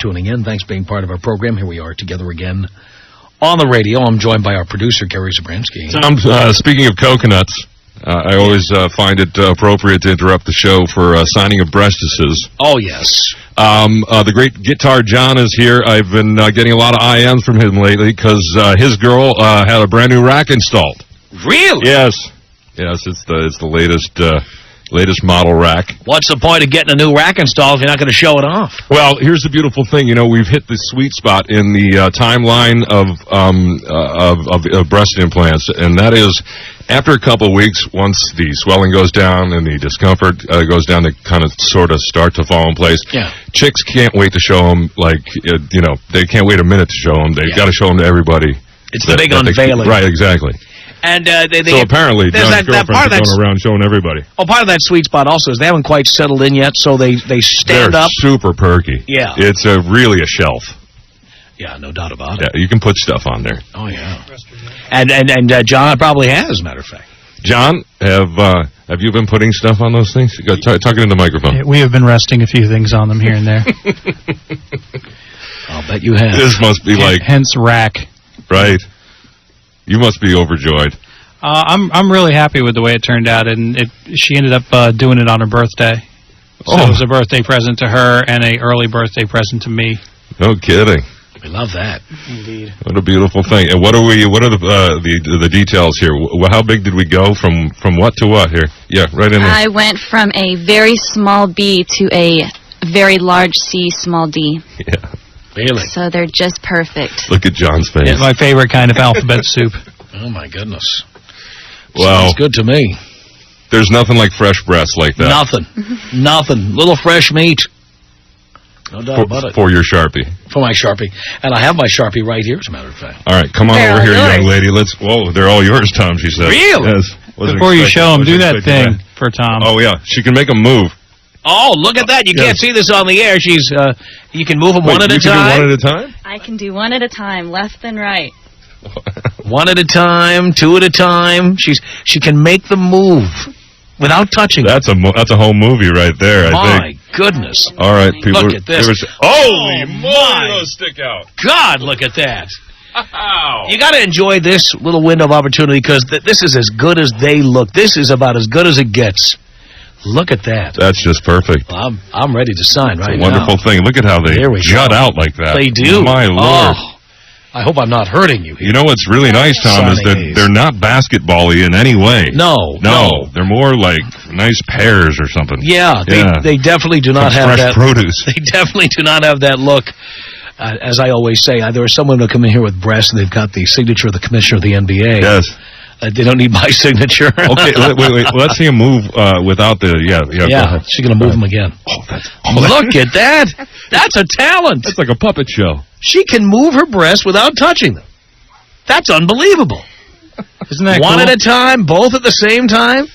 tuning in. Thanks for being part of our program. Here we are together again on the radio. I'm joined by our producer, Gary Zabransky. Tom, speaking of coconuts, I always find it appropriate to interrupt the show for signing of breastises. Oh, yes. The great Guitar John is here. I've been getting a lot of IMs from him lately because his girl had a brand new rack installed. Really? Yes. Yes, it's the latest model rack. What's the point of getting a new rack installed if you're not going to show it off? Well, here's the beautiful thing. You know, we've hit the sweet spot in the timeline of breast implants, and that is after a couple of weeks, once the swelling goes down and the discomfort goes down, they kind of sort of start to fall in place. Yeah. Chicks can't wait to show them, they can't wait a minute to show them. They've got to show them to everybody. It's the big unveiling. Right, exactly. And so apparently, John's girlfriend's going around showing everybody. Oh, part of that sweet spot also is they haven't quite settled in yet, so they stand up. They're super perky. Yeah. It's really a shelf. Yeah, no doubt about it. Yeah, you can put stuff on there. Oh, yeah. And John probably has, as a matter of fact. John, have you been putting stuff on those things? Talking in the microphone. Yeah, we have been resting a few things on them here and there. I'll bet you have. This must be hence rack. Right. You must be overjoyed. I'm really happy with the way it turned out, and she ended up doing it on her birthday. So it was a birthday present to her and a early birthday present to me. No kidding. We love that. Indeed. What a beautiful thing. And what are the details here? How big did we go from what to what here? Yeah, right in there. I went from a very small B to a very large C, small D. Yeah. Really? So they're just perfect. Look at John's face. It's my favorite kind of alphabet soup. Oh, my goodness. Well, sounds good to me. There's nothing like fresh breasts like that. Nothing. Nothing. Little fresh meat. No doubt about it. For your Sharpie. For my Sharpie. And I have my Sharpie right here, as a matter of fact. All right, come on over here, young lady. Whoa, they're all yours, Tom, she said. Really? Yes. Before you show them, do that thing for Tom. Oh, yeah. She can make them move. Oh, look at that. You can't see this on the air. You can move them one at a time. You can do one at a time? I can do one at a time, left and right. One at a time, two at a time. She can make them move without touching them. That's a whole movie right there, I think. My goodness. All right, people. Look at this. Holy moly, those stick out. God, look at that. Wow. You got to enjoy this little window of opportunity because this is as good as they look. This is about as good as it gets. Look at that. That's just perfect. Well, I'm ready to sign right now. It's a wonderful thing. Look at how they jut out like that. They do. My Lord. Oh, I hope I'm not hurting you here. You know what's really nice, Tom, is that they're not basketball-y in any way. No. They're more like nice pears or something. Yeah, they definitely do not have that. Fresh produce. They definitely do not have that look. As I always say, there are someone who come in here with breasts and they've got the signature of the commissioner of the NBA. Yes. They don't need my signature. Okay, wait. Let's see him move without the... Yeah, she's going to move him again. Look at that. That's a talent. That's like a puppet show. She can move her breasts without touching them. That's unbelievable. Isn't that One cool? at a time, both at the same time?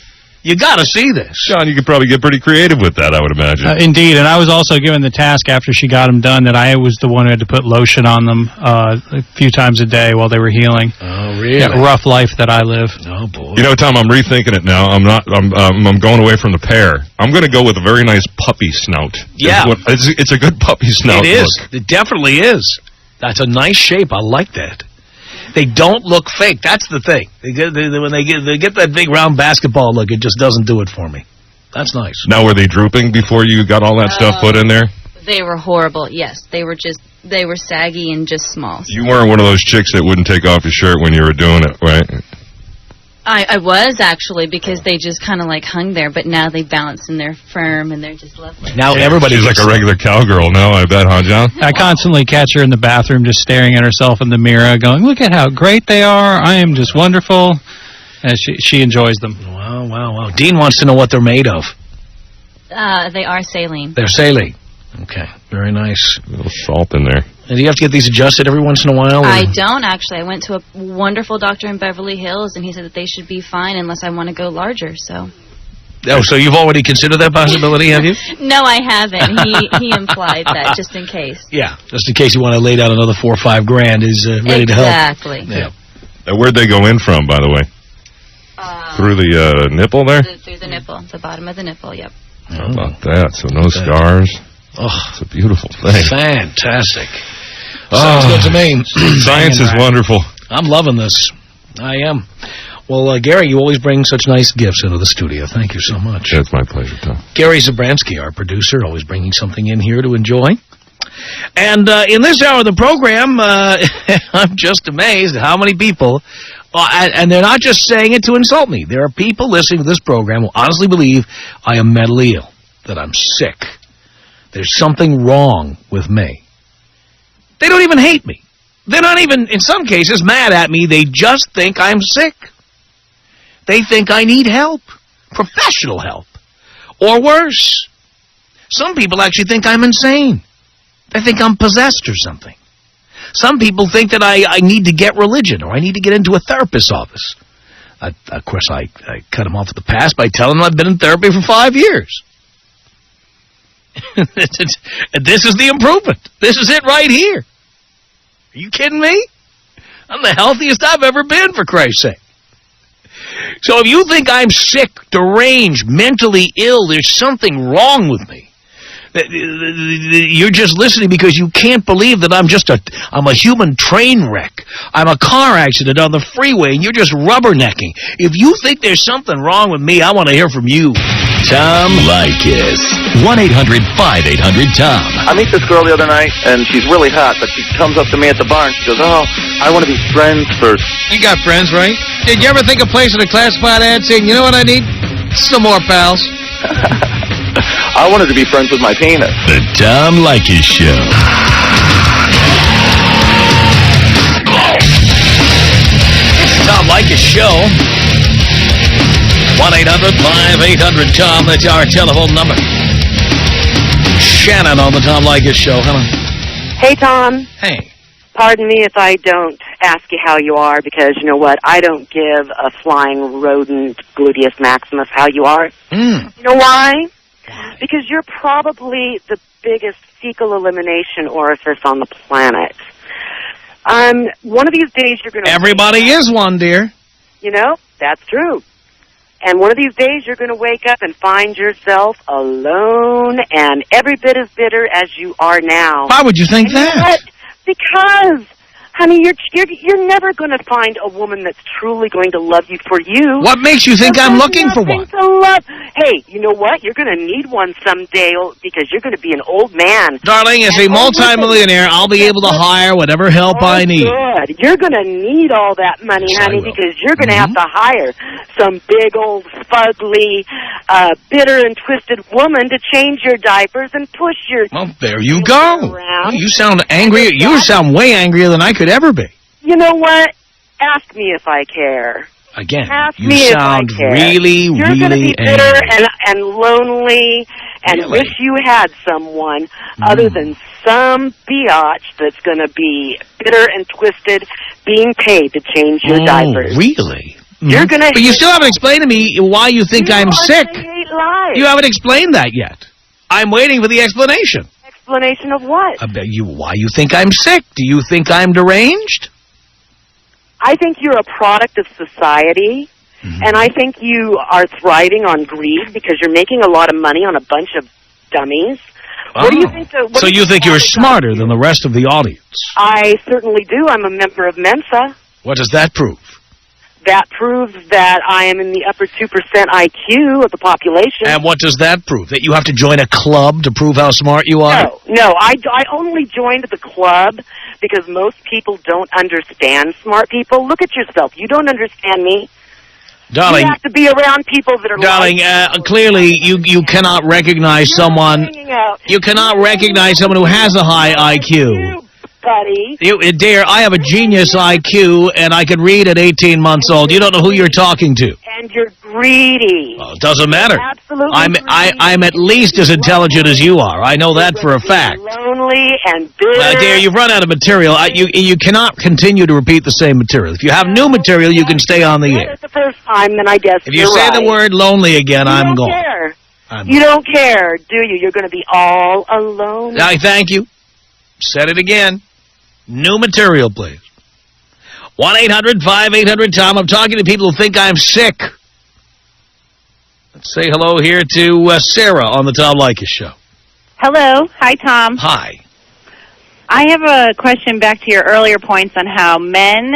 You got to see this. John, you could probably get pretty creative with that, I would imagine. Indeed, and I was also given the task after she got them done that I was the one who had to put lotion on them a few times a day while they were healing. Oh, really? That rough life that I live. Oh, boy. You know, Tom, I'm rethinking it now. I'm going away from the pear. I'm going to go with a very nice puppy snout. Yeah. It's a good puppy snout. It is. Look. It definitely is. That's a nice shape. I like that. They don't look fake. That's the thing. When they get that big round basketball look, it just doesn't do it for me. That's nice. Now, were they drooping before you got all that stuff put in there? They were horrible. Yes, they were saggy and just small. You weren't one of those chicks that wouldn't take off your shirt when you were doing it, right? I was, actually, because they just kind of, hung there, but now they bounce and they're firm and they're just lovely. Now everybody's like a regular cowgirl now, I bet, huh, John? I constantly catch her in the bathroom just staring at herself in the mirror going, look at how great they are. I am just wonderful. And she enjoys them. Wow. Dean wants to know what they're made of. They are saline. They're saline. Okay, very nice. A little salt in there. And do you have to get these adjusted every once in a while? I don't, actually. I went to a wonderful doctor in Beverly Hills, and he said that they should be fine unless I want to go larger, so... Oh, so you've already considered that possibility, have you? No, I haven't. He implied that, just in case. Yeah, just in case you want to lay down another $4 or $5 grand, is ready to help. Exactly. Yeah. Where'd they go in from, by the way? Through the nipple there? Through the nipple, the bottom of the nipple, yep. How about that? So no scars? Oh, it's a beautiful thing. Fantastic. Sounds good to me. Science is wonderful. I'm loving this. I am. Well, Gary, you always bring such nice gifts into the studio. Thank you so much. It's my pleasure, Tom. Gary Zabransky, our producer, always bringing something in here to enjoy. And in this hour of the program, I'm just amazed at how many people, and they're not just saying it to insult me. There are people listening to this program who honestly believe I am mentally ill, that I'm sick. There's something wrong with me. They don't even hate me. They're not even, in some cases, mad at me. They just think I'm sick. They think I need help, professional help, or worse. Some people actually think I'm insane. They think I'm possessed or something. Some people think that I need to get religion or I need to get into a therapist's office. Of course, I cut them off at the pass by telling them I've been in therapy for 5 years. This is the improvement. This is it right here. Are you kidding me? I'm the healthiest I've ever been, for Christ's sake. So if you think I'm sick, deranged, mentally ill, there's something wrong with me. You're just listening because you can't believe that I'm a human train wreck. I'm a car accident on the freeway, and you're just rubbernecking. If you think there's something wrong with me, I want to hear from you. Tom Leykis. 1-800-5800-TOM. I meet this girl the other night, and she's really hot, but she comes up to me at the bar, and she goes, "Oh, I want to be friends first." You got friends, right? Did you ever think of placing a classified ad saying, you know what I need? Some more pals. I wanted to be friends with my penis. The Tom Leykis Show. It's the Tom Leykis Show. 1-800-5800-TOM. That's our telephone number. Shannon on the Tom Leykis Show. Hello. Hey, Tom. Hey. Pardon me if I don't ask you how you are, because you know what? I don't give a flying rodent gluteus maximus how you are. You know why? Because you're probably the biggest fecal elimination orifice on the planet. One of these days you're going to... Everybody is one, dear. You know, that's true. And one of these days you're going to wake up and find yourself alone and every bit as bitter as you are now. Why would you think and that? You know what? Because... honey, you're never going to find a woman that's truly going to love you for you. What makes you think I'm looking for one? To love. Hey, you know what? You're going to need one someday because you're going to be an old man. Darling, as a multimillionaire, I'll be able to hire whatever help I need. Good. You're going to need all that money, Yes, honey, because you're going to have to hire some big old fugly, bitter and twisted woman to change your diapers and push your... Well, there you go. Around. You sound angry. You sound way angrier than I could ever be. You know what? Ask me if I care. Again, Ask you me sound if I care. really, You're really going to be bitter angry. and lonely and Really? wish you had someone other than some biatch that's going to be bitter and twisted being paid to change your diapers. Really? You're gonna But you still haven't explained to me why you think I'm sick. I hate lies. You haven't explained that yet. I'm waiting for the explanation. Explanation of what? Why you think I'm sick? Do you think I'm deranged? I think you're a product of society, and I think you are thriving on greed because you're making a lot of money on a bunch of dummies. What do you think? So you think you're smarter than the rest of the audience? I certainly do. I'm a member of Mensa. What does that prove? That proves that I am in the upper 2% IQ of the population. And what does that prove? That you have to join a club to prove how smart you are? No. I only joined the club because most people don't understand smart people. Look at yourself. You don't understand me. Darling, you have to be around people that are darling, clearly you cannot recognize someone. You cannot recognize someone who has a high IQ. Buddy. Dear, I have a genius IQ, and I can read at 18 months old. You don't know who you're talking to. And you're greedy. Well, it doesn't matter. Absolutely. I'm at least as intelligent as you are. I know that for a fact. Lonely and bitter. Dear, you've run out of material. You cannot continue to repeat the same material. If you have new material, you can stay on the air. It's the first time, then I guess if you say the word lonely again, I'm gone. You don't care, do you? You're going to be all alone. I thank you. Said it again. New material, please. 1-800-5800-TOM. I'm talking to people who think I'm sick. Let's say hello here to Sarah on the Tom Leykis Show. Hello. Hi, Tom. Hi. I have a question back to your earlier points on how women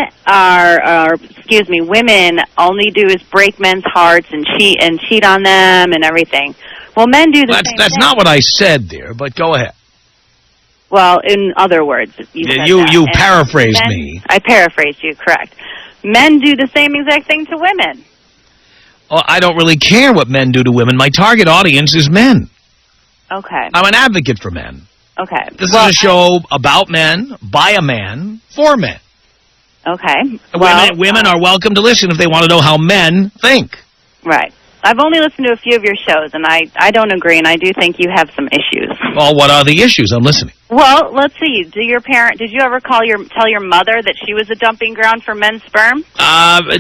only do is break men's hearts and cheat on them and everything. Well, men do the same thing. That's not what I said, dear, but go ahead. Well, in other words, you paraphrased me. I paraphrased you, correct. Men do the same exact thing to women. Well, I don't really care what men do to women. My target audience is men. Okay. I'm an advocate for men. Okay. This is a show about men, by a man, for men. Okay. Women are welcome to listen if they want to know how men think. Right. I've only listened to a few of your shows, and I don't agree, and I do think you have some issues. Well, what are the issues? I'm listening. Well, let's see. Did you ever tell your mother that she was a dumping ground for men's sperm?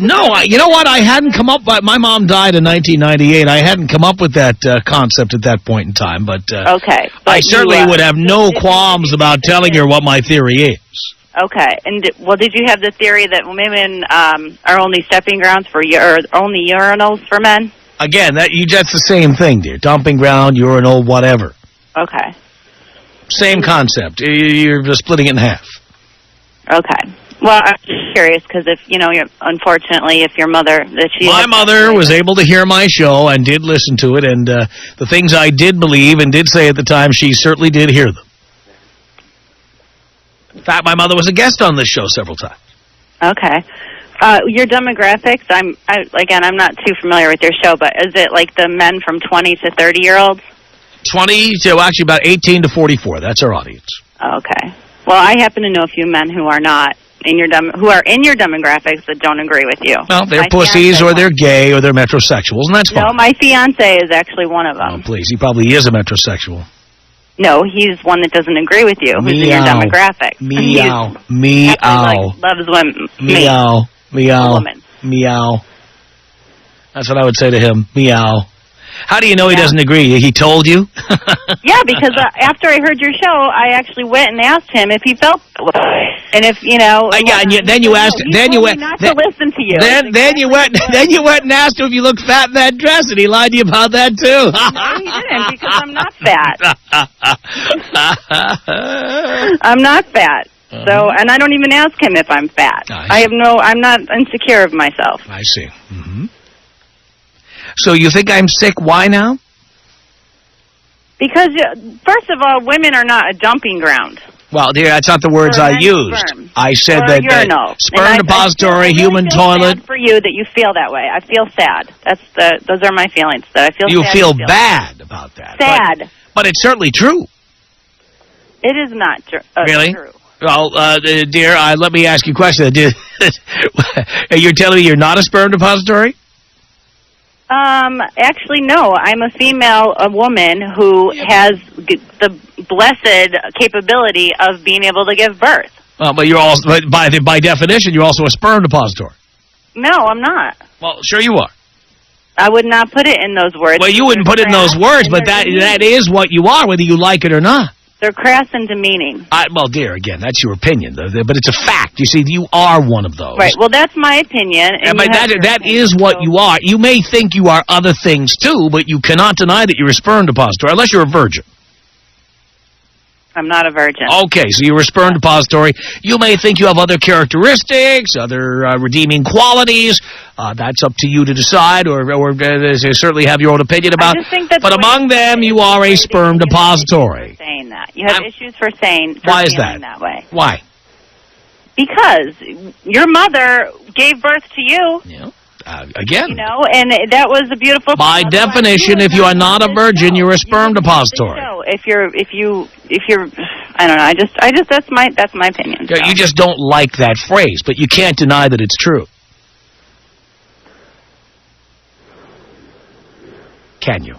No. You know what? I hadn't come up with... My mom died in 1998. I hadn't come up with that concept at that point in time, but... okay. But I certainly would have no qualms about telling her what my theory is. Okay. And, did you have the theory that women are only stepping grounds for... or only urinals for men? Again, that's the same thing, dear. Dumping ground, urinal, whatever. Okay. Same concept. You're just splitting it in half. Okay. Well, I'm just curious because unfortunately, if your mother... My mother was able to hear my show and did listen to it, and the things I did believe and did say at the time, she certainly did hear them. In fact, my mother was a guest on this show several times. Okay. Your demographics, I'm not too familiar with your show, but is it like the men from 20 to 30-year-olds? 20 to actually about 18 to 44. That's our audience. Okay. Well, I happen to know a few men who are not in your demographics that don't agree with you. Well, they're pussies or they're gay or they're metrosexuals, and that's fine. No, my fiance is actually one of them. Oh, please. He probably is a metrosexual. No, he's one that doesn't agree with you, who's in your demographics. Meow. Loves women. Meow. Meow. Woman. Meow. That's what I would say to him. Meow. How do you know he doesn't agree? He told you? Yeah, because after I heard your show, I actually went and asked him if he felt that way. And if, then you asked... Then you went... not to listen to you. Then you went and asked him if you looked fat in that dress, and he lied to you about that, too. No, he didn't, because I'm not fat. I'm not fat. So, and I don't even ask him if I'm fat. I'm not insecure of myself. I see. Mm-hmm. So you think I'm sick? Why now? Because, first of all, women are not a dumping ground. Well, dear, that's not the words I used. Sperm. I said that sperm depository, human toilet. Sad for you that you feel that way. I feel sad. Those are my feelings. That I feel. You feel bad about that. Sad. But it's certainly true. It is not true. Really? True. Well, dear, let me ask you a question. You're telling me you're not a sperm depository? Actually, no. I'm a woman who has the blessed capability of being able to give birth. Well, but by definition, you're also a sperm depository. No, I'm not. Well, sure you are. I would not put it in those words. Well, you wouldn't put it in those words, but that is what you are, whether you like it or not. They're crass and demeaning. Well, dear, again, that's your opinion, though. But it's a fact. You see, you are one of those. Right. Well, that's my opinion. And but that is what you are. You may think you are other things, too, but you cannot deny that you're a sperm depository, unless you're a virgin. I'm not a virgin. Okay, so you're a sperm depository. You may think you have other characteristics, other redeeming qualities. That's up to you to decide, or certainly have your own opinion about. I just think that's but among them, you are a sperm depository. Saying that. You have issues for saying why is that? That way. Why? Because your mother gave birth to you. Yeah. Again. And that was a beautiful... By definition, if you are not a virgin, you're a sperm depository. If you're, I don't know. That's my opinion. So. You just don't like that phrase, but you can't deny that it's true. Can you?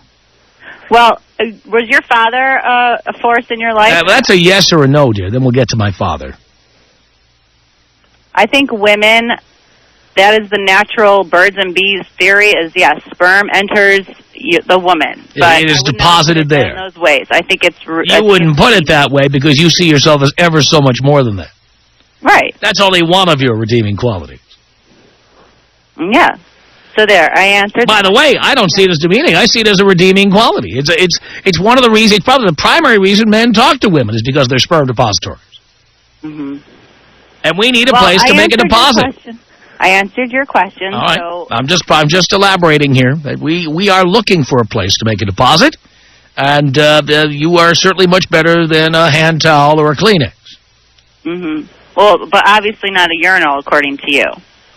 Well, was your father a force in your life? That's a yes or a no, dear. Then we'll get to my father. I think women... That is the natural birds and bees theory is, yes, sperm enters the woman. But it is deposited there. In those ways. I think it's... You wouldn't put it that way because you see yourself as ever so much more than that. Right. That's only one of your redeeming qualities. Yeah. So there, I answered. By the way, I don't see it as demeaning. I see it as a redeeming quality. It's one of the reasons, probably the primary reason men talk to women is because they're sperm depositories. Mm-hmm. And we need a place to make a deposit. I answered your question. All right. So I'm just elaborating here that we are looking for a place to make a deposit, and you are certainly much better than a hand towel or a Kleenex. Mm-hmm. Well, but obviously not a urinal, according to you.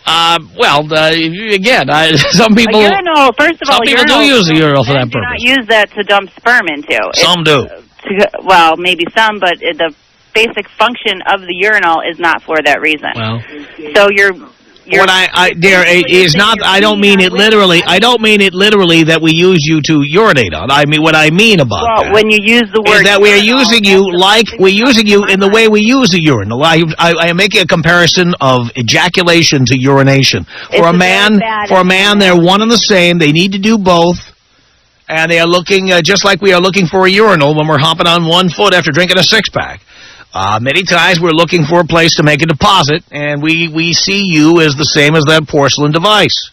Again, some people... A urinal, first of all, some people do use a urinal for that do purpose. not use that to dump sperm into. Some do. Well, maybe some, but the basic function of the urinal is not for that reason. Well, so you're what I don't mean it literally. I don't mean it literally that we use you to urinate on. I mean what I mean about that. When you use the word is that we are using you like we're using you in the way we use a urinal. I am making a comparison of ejaculation to urination. For a man, they're one and the same. They need to do both. And they are looking just like we are looking for a urinal when we're hopping on one foot after drinking a six-pack. Many times we're looking for a place to make a deposit, and we see you as the same as that porcelain device.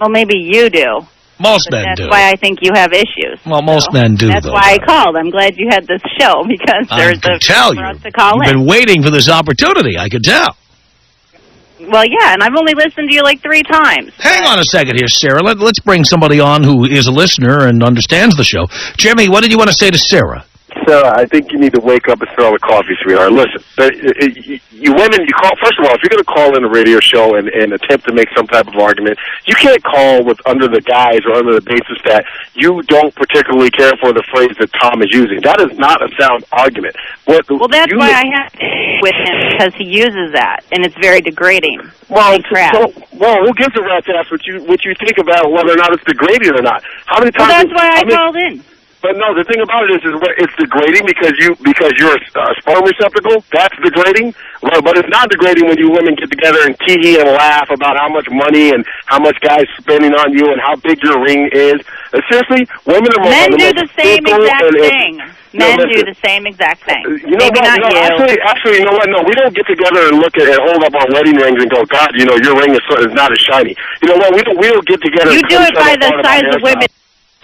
Well, maybe you do. Most men do. That's why I think you have issues. Well, most men do, That's why I called. I'm glad you had this show, because there's a for us to call in. You've been waiting for this opportunity, I could tell. Well, yeah, and I've only listened to you like 3 times. Hang on a second here, Sarah. Let's bring somebody on who is a listener and understands the show. Jimmy, what did you want to say to Sarah? Sarah, I think you need to wake up and smell the coffee, sweetheart. Listen, you women, you call. First of all, if you're going to call in a radio show and attempt to make some type of argument, you can't call under the guise or under the basis that you don't particularly care for the phrase that Tom is using. That is not a sound argument. Well, that's why I have to with him, because he uses that, and it's very degrading. Well, who gives a rat's ass what you think about whether or not it's degrading or not? How many times? Well, that's why I called in. But no, the thing about it is it's degrading because you're a sperm receptacle. That's degrading. But it's not degrading when you women get together and tee and laugh about how much money and how much guys spending on you and how big your ring is. Seriously, women are men do the same exact thing. Men do the same exact thing. Maybe not you. Actually, you know what? No, we don't get together and look at and hold up our wedding rings and go, God, your ring is not as shiny. You know what? We don't get together. You do it by the size of women.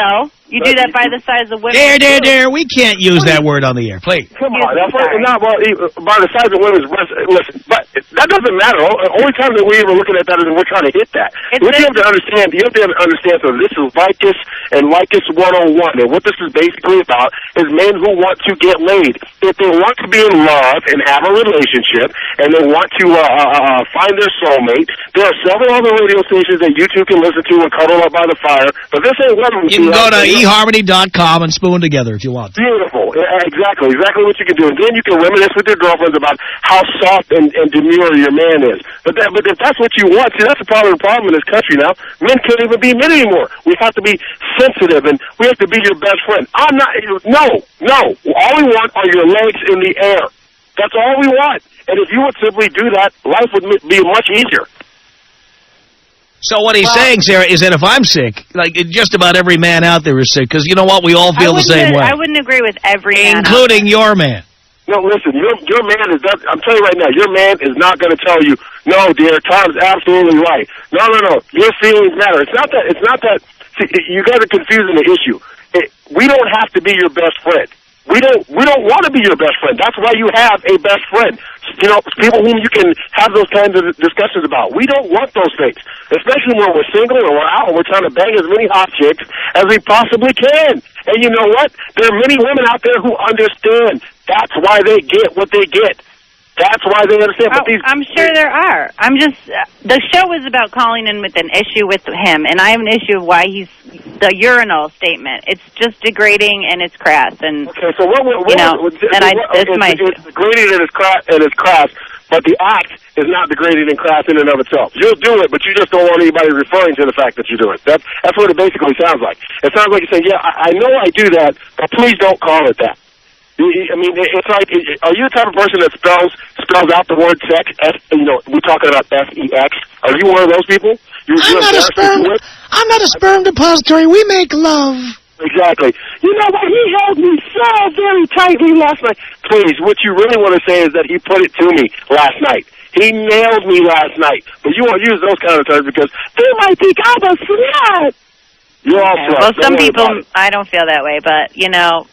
No, you do that by the size of women. There. We can't use that word on the air, please. Come on, by the size of women's breasts. Listen, but that doesn't matter. The only time that we're even looking at that is when we're trying to hit that. What you have to understand, so this is Leykis and Leykis 101, and what this is basically about is men who want to get laid. If they want to be in love and have a relationship, and they want to find their soulmate, there are several other radio stations that you two can listen to and cuddle up by the fire, but this ain't one of them. You can go to eharmony.com and spoon together if you want. Beautiful. Exactly what you can do. And then you can reminisce with your girlfriends about how soft and demure your man is. But if that's what you want, see, that's a problem in this country now. Men can't even be men anymore. We have to be sensitive, and we have to be your best friend. No. All we want are your legs in the air. That's all we want. And if you would simply do that, life would be much easier. So what he's saying, Sarah, is that if I'm sick, like just about every man out there is sick, because you know what? We all feel the same way. I wouldn't agree with every man. Including your man. No, listen, your man is not, I'm telling you right now, your man is not going to tell you, no, dear, Tom's absolutely right. No. Your feelings matter. It's not that, see, you guys are confusing the issue. We don't have to be your best friend. We don't want to be your best friend. That's why you have a best friend. You know, people whom you can have those kinds of discussions about. We don't want those things, especially when we're single and we're out and we're trying to bang as many hot chicks as we possibly can. And you know what? There are many women out there who understand. That's why they get what they get. That's why they understand. But I'm sure there are. I'm just, the show is about calling in with an issue with him, and I have an issue of why he's, the urinal statement. It's just degrading and it's crass. And, okay, so it's degrading and it's crass, but the act is not degrading and crass in and of itself. You'll do it, but you just don't want anybody referring to the fact that you do it. That's what it basically sounds like. It sounds like you're saying, yeah, I know I do that, but please don't call it that. I mean, it's like, are you the type of person that spells out the word sex? We're talking about S-E-X. Are you one of those people? I'm not a sperm depository. We make love. Exactly. You know what? He held me so very tightly last night. Please, what you really want to say is that he put it to me last night. He nailed me last night. But you won't use those kind of terms because they might think I'm a slut. You're all slut. Well, some people, I don't feel that way, but, you know,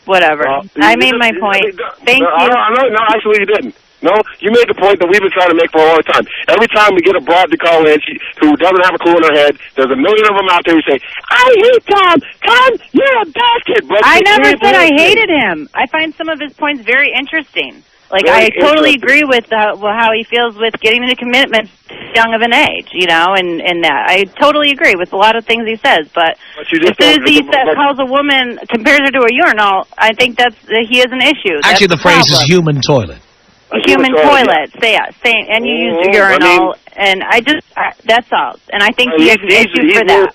whatever. I made my point. Thank you. No, actually you didn't. No, you made the point that we've been trying to make for a long time. Every time we get a broad to call in who doesn't have a clue in her head, there's a million of them out there who say, I hate Tom. Tom, you're a bastard. But I never said I hated him. I find some of his points very interesting. Like, I totally agree with how he feels with getting into commitment young of an age, you know, and that. I totally agree with a lot of things he says, but as soon as he calls a woman, compares her to a urinal, I think he has an issue. Actually, the phrase is human toilet. A human toilet, and you use urinal, and that's all. And I think he has an issue for that.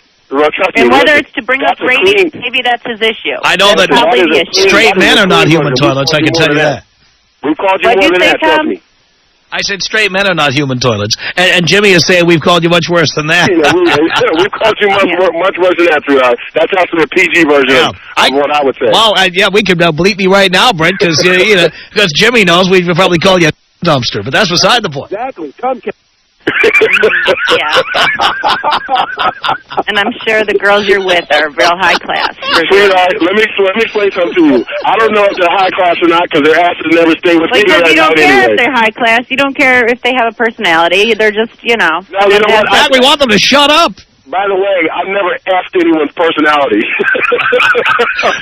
And whether it's to bring up ratings, maybe that's his issue. I know that straight men are not human toilets, I can tell you that. We've called you more than that, trust me. I said straight men are not human toilets. And Jimmy is saying we've called you much worse than that. We've called you much worse than that. That's actually a PG version of what I would say. Well, we could bleep me right now, Brent, because because Jimmy knows we'd probably call you a dumpster. But that's beside the point. Exactly. Come. Yeah. And I'm sure the girls you're with are real high class. Sweetheart, let me explain something to you. I don't know if they're high class or not because their asses never stay with me. Because you don't care if they're high class. You don't care if they have a personality. They're just, you know. No, you know what? We want them to shut up. By the way, I've never asked anyone's personality.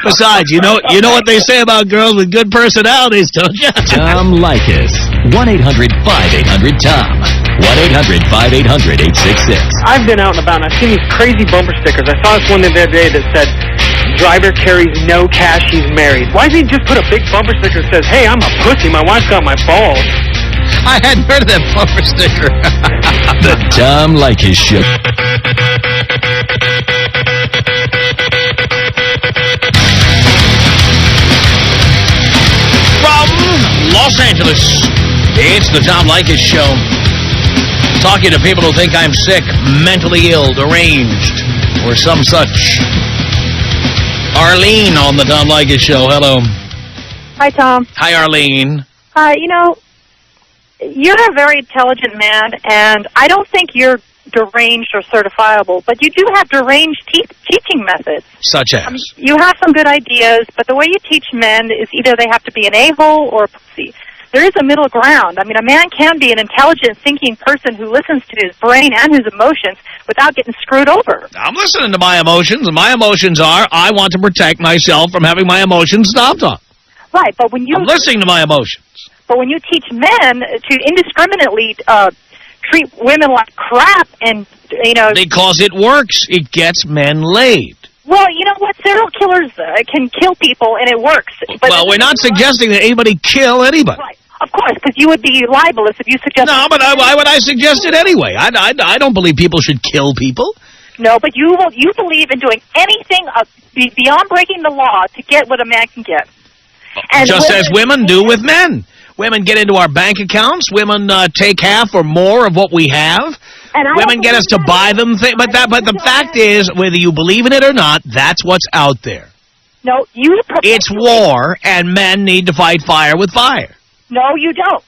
Besides, you know what they say about girls with good personalities, don't you? Tom Leykis. 1-800-5800-TOM. 1-800-5800-866. I've been out and about, and I've seen these crazy bumper stickers. I saw this one the other day that said, driver carries no cash, he's married. Why does he just put a big bumper sticker that says, hey, I'm a pussy, my wife's got my balls? I hadn't heard of that bumper sticker. The Tom Leykis Show. From Los Angeles, it's the Tom Leykis Show. Talking to people who think I'm sick, mentally ill, deranged, or some such. Arlene on the Tom Leykis Show. Hello. Hi, Tom. Hi, Arlene. Hi, you're a very intelligent man, and I don't think you're deranged or certifiable, but you do have deranged teaching methods. Such as? You have some good ideas, but the way you teach men is either they have to be an a-hole or a pussy. There is a middle ground. I mean, a man can be an intelligent, thinking person who listens to his brain and his emotions without getting screwed over. I'm listening to my emotions, and my emotions are I want to protect myself from having my emotions stomped on. Right, but when you... I'm listening to my emotions. But when you teach men to indiscriminately treat women like crap and, Because it works. It gets men laid. Well, you know what? Serial killers can kill people, and it works. But well, we're not suggesting that anybody kill anybody. Right. Of course, because you would be libelous if you suggested... No, but why would I suggest it anyway? I don't believe people should kill people. No, but you believe in doing anything beyond breaking the law to get what a man can get. And just as women do with men. Women get into our bank accounts. Women take half or more of what we have. Women get us to buy them things. But the fact is, whether you believe in it or not, that's what's out there. No, it's war, and men need to fight fire with fire. No, you don't.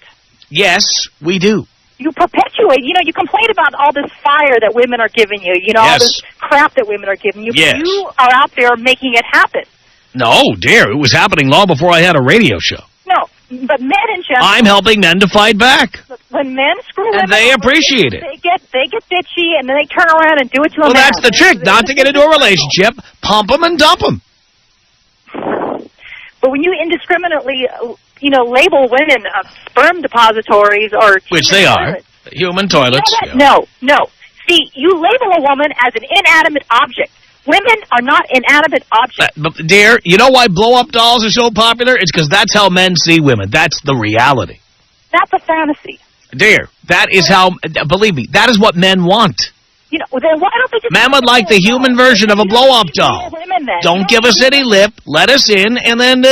Yes, we do. You perpetuate. You complain about all this fire that women are giving you. All this crap that women are giving you. Yes. You are out there making it happen. No, dear, it was happening long before I had a radio show. No, but men in general... I'm helping men to fight back. When men screw women... And they appreciate it. They get bitchy, and then they turn around and do it to a man. Well, that's the trick, not to get into a relationship. Pump them and dump them. But when you indiscriminately, label women sperm depositories or... Which they are. Human toilets. No. See, you label a woman as an inanimate object. Women are not inanimate objects. Dear, you know why blow-up dolls are so popular? It's because that's how men see women. That's the reality. That's a fantasy. Dear, that is how, believe me, that is what men want. Then why don't they just... Men would like the human version of a blow-up doll. Don't give us any lip, let us in, and then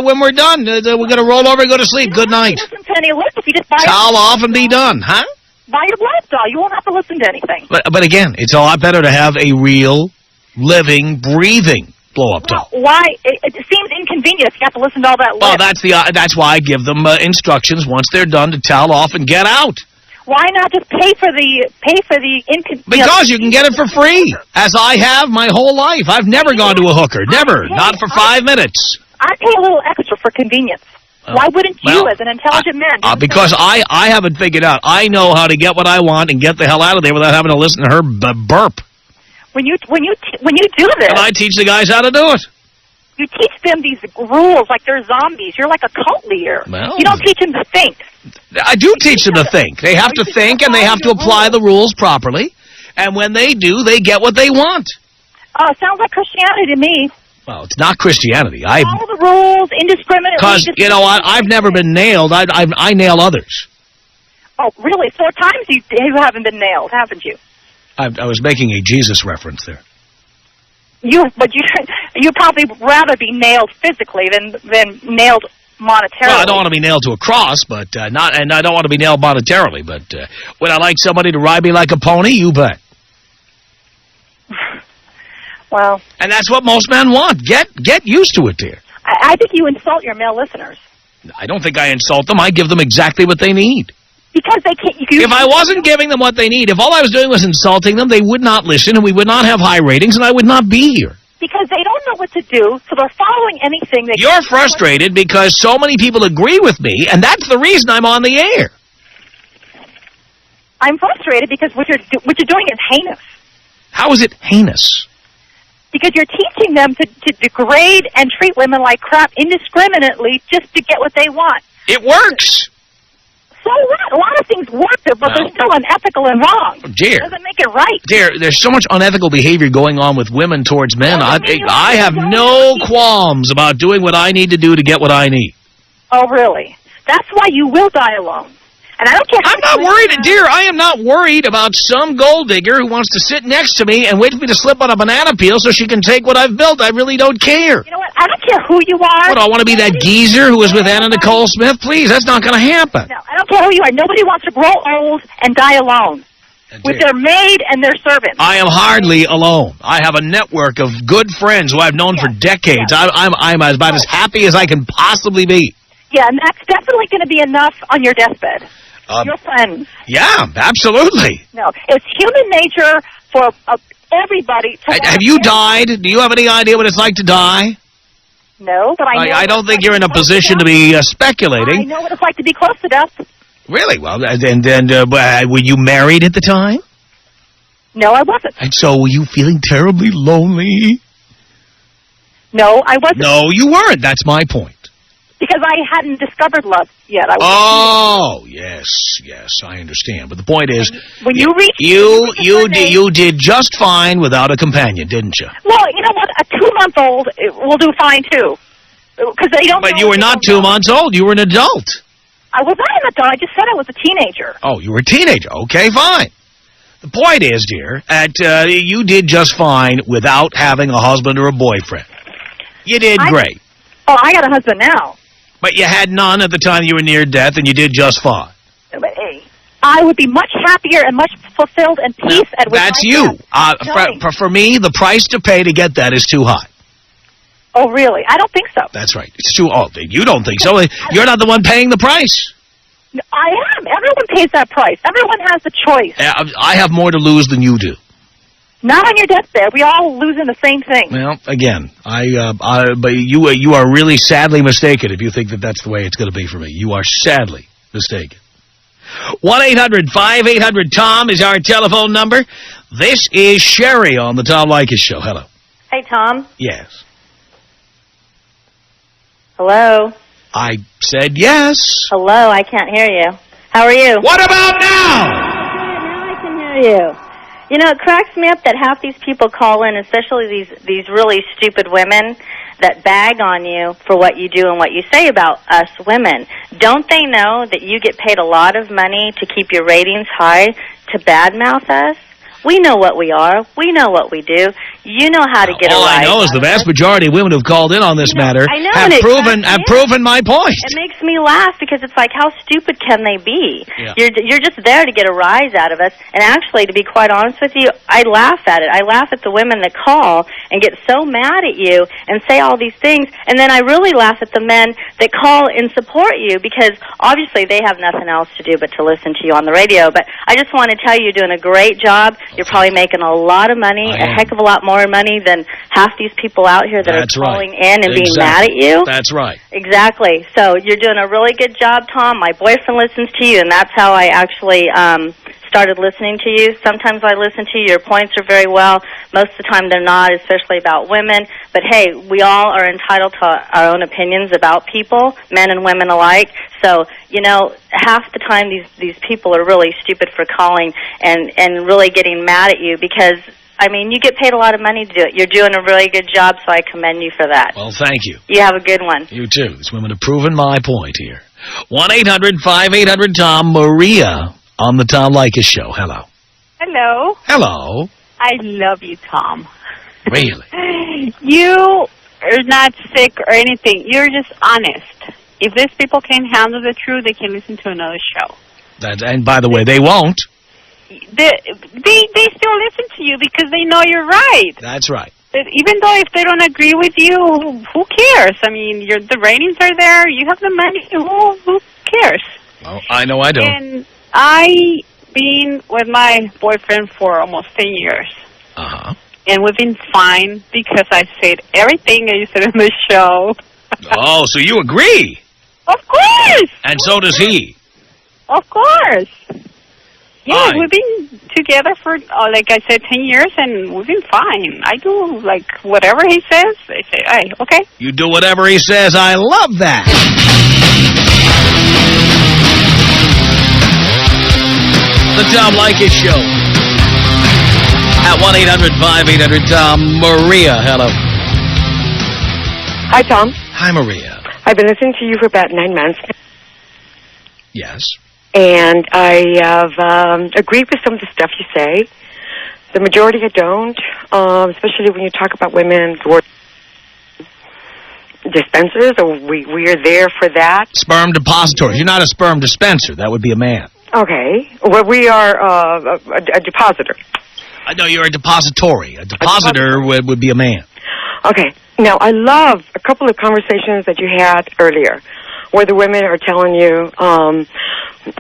when we're done, we're going to roll over and go to sleep. Good night. You don't listen to any lip if you just buy towel off and be done, huh? Buy your blow-up doll. You won't have to listen to anything. But again, it's a lot better to have a real... living, breathing blow-up doll. Why? It seems inconvenient if you have to listen to all that. Well, that's why I give them instructions once they're done to towel off and get out. Why not just pay for the inconvenience? Because you can get it for free, as I have my whole life. I've never gone to a hooker. Never. Not for 5 minutes. I pay a little extra for convenience. Why wouldn't you, as an intelligent man? Because I haven't figured out. I know how to get what I want and get the hell out of there without having to listen to her burp. When you do this, and I teach the guys how to do it. You teach them these rules like they're zombies. You're like a cult leader. Well, you don't teach them to think. I do teach them to think. They have to think, and they have to apply the rules properly. And when they do, they get what they want. Oh, it sounds like Christianity to me. Well, it's not Christianity. Follow the rules indiscriminately. Because, you know what, I've never been nailed. I nail others. Oh, really? 4 times you haven't been nailed, haven't you? I was making a Jesus reference there. But you probably rather be nailed physically than nailed monetarily. Well, I don't want to be nailed to a cross, but and I don't want to be nailed monetarily. But would I like somebody to ride me like a pony? You bet. Well, and that's what most men want. Get used to it, dear. I think you insult your male listeners. I don't think I insult them. I give them exactly what they need. Because they can't. If I wasn't giving them what they need, if all I was doing was insulting them, they would not listen, and we would not have high ratings, and I would not be here. Because they don't know what to do, so they're following anything. You're frustrated because so many people agree with me, and that's the reason I'm on the air. I'm frustrated because what you're doing is heinous. How is it heinous? Because you're teaching them to degrade and treat women like crap indiscriminately just to get what they want. It works. So what? A lot of things work, but they're still unethical and wrong. Dear. It doesn't make it right. Dear, there's so much unethical behavior going on with women towards men. I have no qualms about doing what I need to do to get what I need. Oh, really? That's why you will die alone. And I don't care. I'm not worried, dear. I am not worried about some gold digger who wants to sit next to me and wait for me to slip on a banana peel so she can take what I've built. I really don't care. You know what? I don't care who you are. What, I want to be that geezer who was with Anna Nicole Smith? Please, that's not going to happen. No, I don't care who you are. Nobody wants to grow old and die alone with their maid and their servants. I am hardly alone. I have a network of good friends who I've known for decades. I'm about as happy as I can possibly be. Yeah, and that's definitely going to be enough on your deathbed. Your friends. Yeah, absolutely. No, it's human nature for everybody to... Have you died? Do you have any idea what it's like to die? No, but I know... I don't think you're in a position to be speculating. I know what it's like to be close to death. Really? Well, and were you married at the time? No, I wasn't. And so were you feeling terribly lonely? No, I wasn't. No, you weren't. That's my point. Because I hadn't discovered love yet. Yes, I understand. But the point is, when you reach you did just fine without a companion, didn't you? Well, you know what? A 2-month-old will do fine too, because they don't. But you were not 2 months old. You were an adult. I was not an adult. I just said I was a teenager. Oh, you were a teenager. Okay, fine. The point is, dear, you did just fine without having a husband or a boyfriend. You did great. Oh, I got a husband now. But you had none at the time you were near death, and you did just fine. I would be much happier and much fulfilled and peace at with that's you. For me, the price to pay to get that is too high. Oh, really? I don't think so. That's right. It's too old. You don't think so. You're not the one paying the price. I am. Everyone pays that price. Everyone has the choice. I have more to lose than you do. Not on your deathbed. We all losing the same thing. Well, again, but you are really sadly mistaken if you think that that's the way it's going to be for me. You are sadly mistaken. 1-800-5800-TOM is our telephone number. This is Sherry on the Tom Leykis Show. Hello. Hey, Tom. Yes. Hello. I said yes. Hello, I can't hear you. How are you? What about now? Now I can hear you. You know, it cracks me up that half these people call in, especially these really stupid women that bag on you for what you do and what you say about us women. Don't they know that you get paid a lot of money to keep your ratings high to badmouth us? We know what we are. We know what we do. You know how to get a All rise I know is the vast majority of women who've called in on this matter I know, have and proven my point. It makes me laugh because it's like, how stupid can they be? Yeah. You're just there to get a rise out of us. And actually, to be quite honest with you, I laugh at it. I laugh at the women that call and get so mad at you and say all these things. And then I really laugh at the men that call and support you because obviously they have nothing else to do but to listen to you on the radio. But I just want to tell you, you're doing a great job. You're probably making a lot of money, a heck of a lot more money than half these people out here that are calling in and being mad at you. That's right. Exactly. So you're doing a really good job, Tom. My boyfriend listens to you, and that's how I actually started listening to you. Sometimes I listen to you. Your points are very well. Most of the time they're not, especially about women. But, hey, we all are entitled to our own opinions about people, men and women alike. So, you know, half the time these people are really stupid for calling and really getting mad at you because, I mean, you get paid a lot of money to do it. You're doing a really good job, so I commend you for that. Well, thank you. You have a good one. You too. These women have proven my point here. 1-800-5800-TOM. Maria on the Tom Leykis Show. Hello. Hello. Hello. I love you, Tom. Really? You are not sick or anything. You're just honest. If these people can't handle the truth, they can listen to another show. And by the way, they won't. They still listen to you because they know you're right. That's right. But even though if they don't agree with you, who cares? I mean, the ratings are there. You have the money. Who cares? Well, I know I don't. And I've been with my boyfriend for almost 10 years. Uh-huh. And we've been fine because I said everything that you said in the show. Oh, so you agree? Of course. And so does he. Of course. Yeah, Fine. we've been together for, like I said, 10 years, and we've been fine. I do, like, whatever he says. I say, hey, okay. You do whatever he says. I love that. The Tom Leykis Show. At 1-800-5800-TOM. Maria, hello. Hi, Tom. Hi, Maria. I've been listening to you for about 9 months. Yes. And I have agreed with some of the stuff you say. The majority I don't, especially when you talk about women who are dispensers, or we are there for that. Sperm depositories. You're not a sperm dispenser. That would be a man. Okay. Well, we are a depositor. I know you're a depository. A depositor would be a man. Okay. Now, I love a couple of conversations that you had earlier where the women are telling you,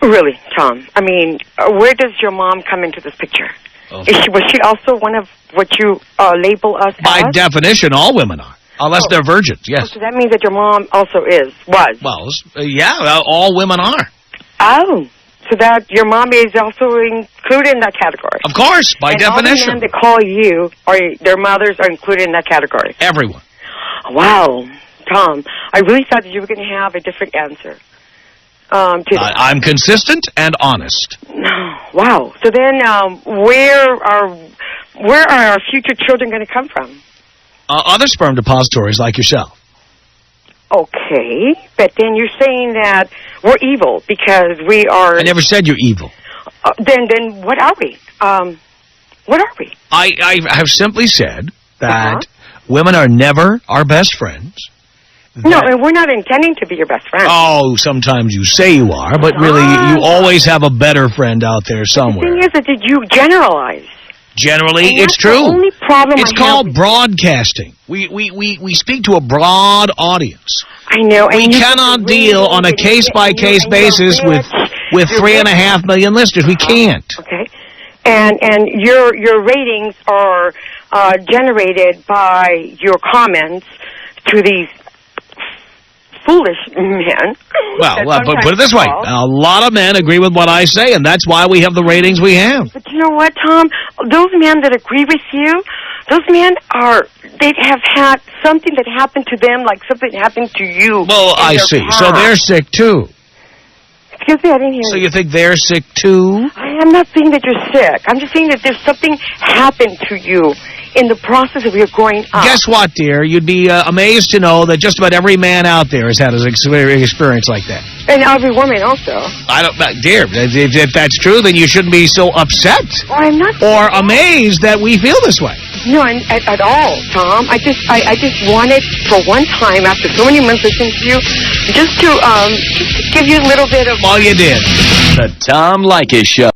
really, Tom, I mean, where does your mom come into this picture? Oh. Was she also one of what you label us By as? definition, all women are. Unless they're virgins, yes. So that means that your mom also was? Well, yeah, all women are. Oh. So that your mom is also included in that category? Of course, by definition. All the men that call you, or their mothers, are included in that category? Everyone. Wow. Tom, I really thought that you were going to have a different answer. I'm consistent and honest. Wow. So then where are our future children going to come from? Other sperm depositories like yourself. Okay, but then you're saying that we're evil because we are... I never said you're evil. Then what are we? What are we? I have simply said that women are never our best friends. No, and we're not intending to be your best friend. Oh, sometimes you say you are, but really you always have a better friend out there somewhere. The thing is that you generalize. Generally, and it's true. The only problem it's called broadcasting. We speak to a broad audience. I know. We cannot deal on a case-by-case basis with 3.5 million listeners. We can't. Okay. And your ratings are generated by your comments to these foolish men. Well, but put it this way. A lot of men agree with what I say, and that's why we have the ratings we have. But you know what, Tom? Those men that agree with you, those men they have had something that happened to them like something happened to you. Well, I see. Past. So they're sick, too. Excuse me, I didn't hear So you think they're sick, too? I am not saying that you're sick. I'm just saying that there's something happened to you in the process of your growing up. Guess what, dear? You'd be amazed to know that just about every man out there has had an experience like that. And every woman also. Dear, if that's true, then you shouldn't be so upset. Well, I'm not. Or amazed that we feel this way. No, at all, Tom. I just wanted for one time after so many months listening to you, just to give you a little bit of. All you did. The Tom Leykis Show.